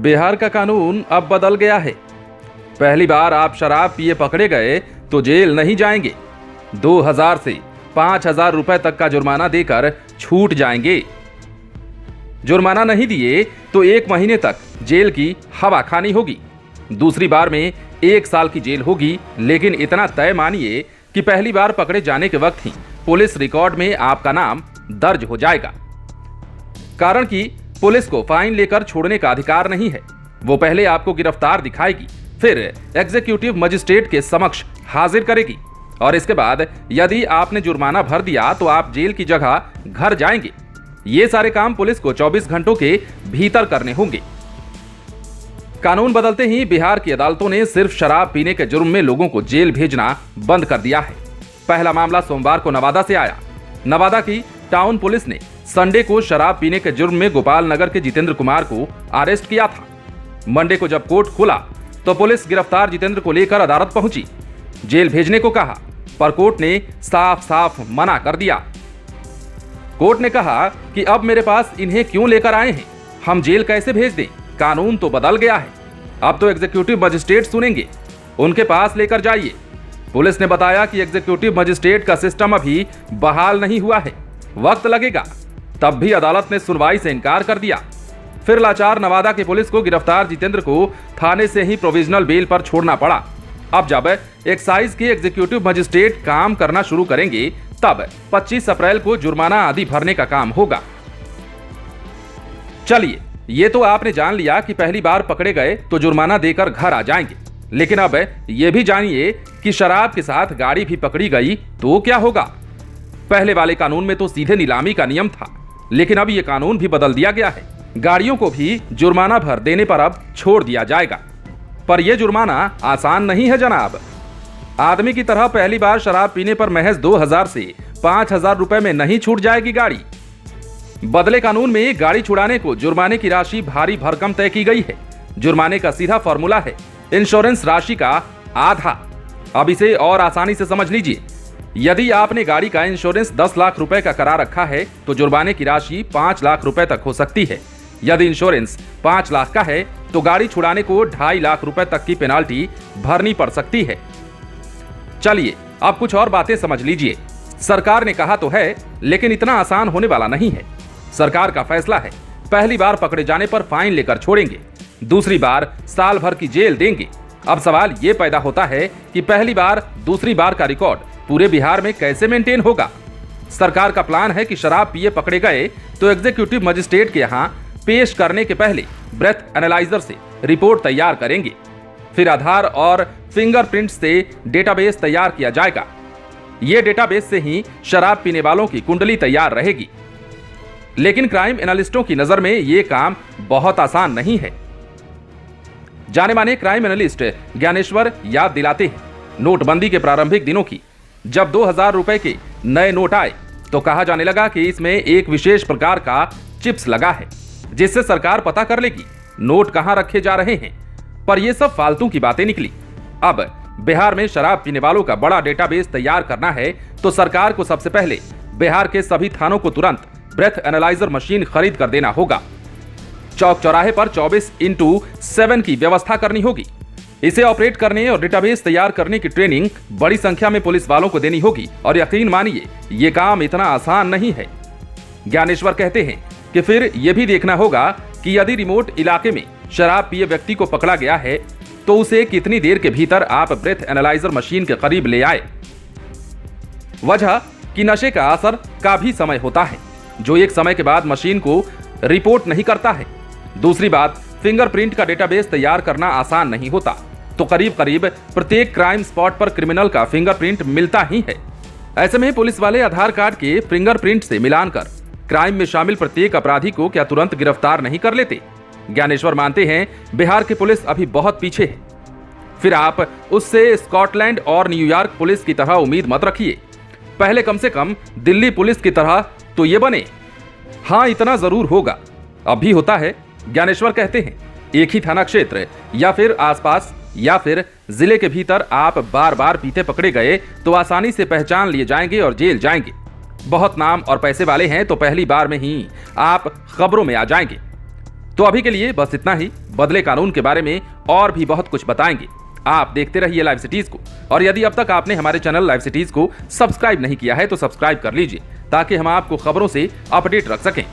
बिहार का कानून अब बदल गया है। पहली बार आप शराब पिए पकड़े गए तो जेल नहीं जाएंगे, 2000 से 5000 रुपए तक का जुर्माना देकर छूट जाएंगे। जुर्माना नहीं दिए तो 1 महीने तक जेल की हवा खानी होगी। दूसरी बार में 1 साल की जेल होगी, लेकिन इतना तय मानिए कि पहली बार पकड़े जाने के वक्त ही पुलिस रिकॉर्ड में आपका नाम दर्ज हो जाएगा। कारण कि पुलिस को फाइन लेकर छोड़ने का अधिकार नहीं है। वो पहले आपको गिरफ्तार दिखाएगी, फिर एग्जीक्यूटिव मजिस्ट्रेट के समक्ष हाजिर करेगी और इसके बाद यदि आपने जुर्माना भर दिया तो आप जेल की जगह घर जाएंगे। ये सारे काम पुलिस को 24 घंटों के भीतर करने होंगे। कानून बदलते ही बिहार की अदालतों ने सिर्फ शराब पीने के जुर्म में लोगों को जेल भेजना बंद कर दिया है। पहला मामला सोमवार को नवादा से आया। नवादा की टाउन पुलिस ने संडे को शराब पीने के जुर्म में गोपाल नगर के जितेंद्र कुमार को अरेस्ट किया था। मंडे को जब कोर्ट खुला तो पुलिस गिरफ्तार जितेंद्र को लेकर अदालत पहुंची। जेल भेजने को कहा, पर कोर्ट ने साफ साफ मना कर दिया। कोर्ट ने कहा कि अब मेरे पास इन्हें क्यों लेकर आए हैं, हम जेल कैसे भेज दें, कानून तो बदल गया है, अब तो एग्जीक्यूटिव मजिस्ट्रेट सुनेंगे, उनके पास लेकर जाइए। पुलिस ने बताया कि एग्जीक्यूटिव मजिस्ट्रेट का सिस्टम अभी बहाल नहीं हुआ है, वक्त लगेगा। तब भी अदालत ने सुनवाई से इनकार कर दिया। फिर लाचार नवादा की पुलिस को गिरफ्तार जितेंद्र को थाने से ही प्रोविजनल बेल पर छोड़ना पड़ा। अब जब एक्साइज के एग्जीक्यूटिव मजिस्ट्रेट काम करना शुरू करेंगे तब 25 अप्रैल को जुर्माना आदि भरने का काम होगा। चलिए, ये तो आपने जान लिया कि पहली बार पकड़े गए तो जुर्माना देकर घर आ जाएंगे, लेकिन अब यह भी जानिए कि शराब के साथ गाड़ी भी पकड़ी गई तो क्या होगा। पहले वाले कानून में तो सीधे नीलामी का नियम था, लेकिन अब यह कानून भी बदल दिया गया है। गाड़ियों को भी जुर्माना भर देने पर अब छोड़ दिया जाएगा। पर यह जुर्माना आसान नहीं है जनाब। आदमी की तरह पहली बार शराब पीने पर महज 2000 से 5000 रुपए में नहीं छूट जाएगी गाड़ी। बदले कानून में गाड़ी छुड़ाने को जुर्माने की राशि भारी भरकम तय की गई है। जुर्माने का सीधा फॉर्मूला है इंश्योरेंस राशि का आधा। अब इसे और आसानी से समझ लीजिए। यदि आपने गाड़ी का इंश्योरेंस 10 लाख रुपए का करा रखा है तो जुर्माने की राशि 5 लाख रुपए तक हो सकती है। यदि इंश्योरेंस 5 लाख का है तो गाड़ी छुड़ाने को 2.5 लाख रुपए तक की पेनाल्टी भरनी पड़ सकती है। चलिए, अब कुछ और बातें समझ लीजिए। सरकार ने कहा तो है, लेकिन इतना आसान होने वाला नहीं है। सरकार का फैसला है, पहली बार पकड़े जाने पर फाइन लेकर छोड़ेंगे, दूसरी बार साल भर की जेल देंगे। अब सवाल ये पैदा होता है कि पहली बार दूसरी बार का रिकॉर्ड पूरे बिहार में कैसे मेंटेन होगा। सरकार का प्लान है कि शराब पिए पकड़े गए तो एग्जीक्यूटिव मजिस्ट्रेट के यहां पेश करने के पहले ब्रेथ एनालाइजर से रिपोर्ट तैयार करेंगे, फिर आधार और फिंगरप्रिंट से डेटाबेस तैयार किया जाएगा। यह डेटाबेस से ही शराब पीने वालों की कुंडली तैयार रहेगी। लेकिन क्राइम एनालिस्टों की नजर में यह काम बहुत आसान नहीं है। जाने माने क्राइम एनालिस्ट ज्ञानेश्वर याद दिलाते हैं नोटबंदी के प्रारंभिक दिनों की। जब 2000 रुपए के नए नोट आए तो कहा जाने लगा कि इसमें एक विशेष प्रकार का चिप्स लगा है, जिससे सरकार पता कर लेगी नोट कहां रखे जा रहे हैं। पर यह सब फालतू की बातें निकली। अब बिहार में शराब पीने वालों का बड़ा डेटाबेस तैयार करना है तो सरकार को सबसे पहले बिहार के सभी थानों को तुरंत ब्रेथ एनालाइजर मशीन खरीद कर देना होगा। चौक चौराहे पर 24/7 की व्यवस्था करनी होगी। इसे ऑपरेट करने और डेटाबेस तैयार करने की ट्रेनिंग बड़ी संख्या में पुलिस वालों को देनी होगी। और यकीन मानिए, ये काम इतना आसान नहीं है। ज्ञानेश्वर कहते हैं कि फिर यह भी देखना होगा कि यदि रिमोट इलाके में शराब पिए व्यक्ति को पकड़ा गया है तो उसे कितनी देर के भीतर आप ब्रेथ एनालाइजर मशीन के करीब ले आए। वजह कि नशे का असर का भी समय होता है, जो एक समय के बाद मशीन को रिपोर्ट नहीं करता है। दूसरी बात, फिंगरप्रिंट का डेटाबेस तैयार करना आसान नहीं होता, तो करीब करीब प्रत्येक क्राइम स्पॉट पर क्रिमिनल का फिंगरप्रिंट मिलता ही है। ऐसे में पुलिस वाले आधार कार्ड के फिंगरप्रिंट से मिलान कर क्राइम में शामिल प्रत्येक अपराधी को क्या तुरंत गिरफ्तार नहीं कर लेते। ज्ञानेश्वर मानते हैं बिहार की पुलिस अभी बहुत पीछे है। फिर आप उससे स्कॉटलैंड और न्यूयॉर्क पुलिस की तरह उम्मीद मत रखिए। पहले कम से कम दिल्ली पुलिस की तरह तो ये बने। हाँ, इतना जरूर होगा, अभी होता है। ज्ञानेश्वर कहते हैं एक ही थाना क्षेत्र या फिर आसपास या फिर जिले के भीतर आप बार बार पीते पकड़े गए तो आसानी से पहचान लिए जाएंगे और जेल जाएंगे। बहुत नाम और पैसे वाले हैं तो पहली बार में ही आप खबरों में आ जाएंगे। तो अभी के लिए बस इतना ही। बदले कानून के बारे में और भी बहुत कुछ बताएंगे। आप देखते रहिए लाइव सिटीज को, और यदि अब तक आपने हमारे चैनल लाइव सिटीज को सब्सक्राइब नहीं किया है तो सब्सक्राइब कर लीजिए, ताकि हम आपको खबरों से अपडेट रख सकें।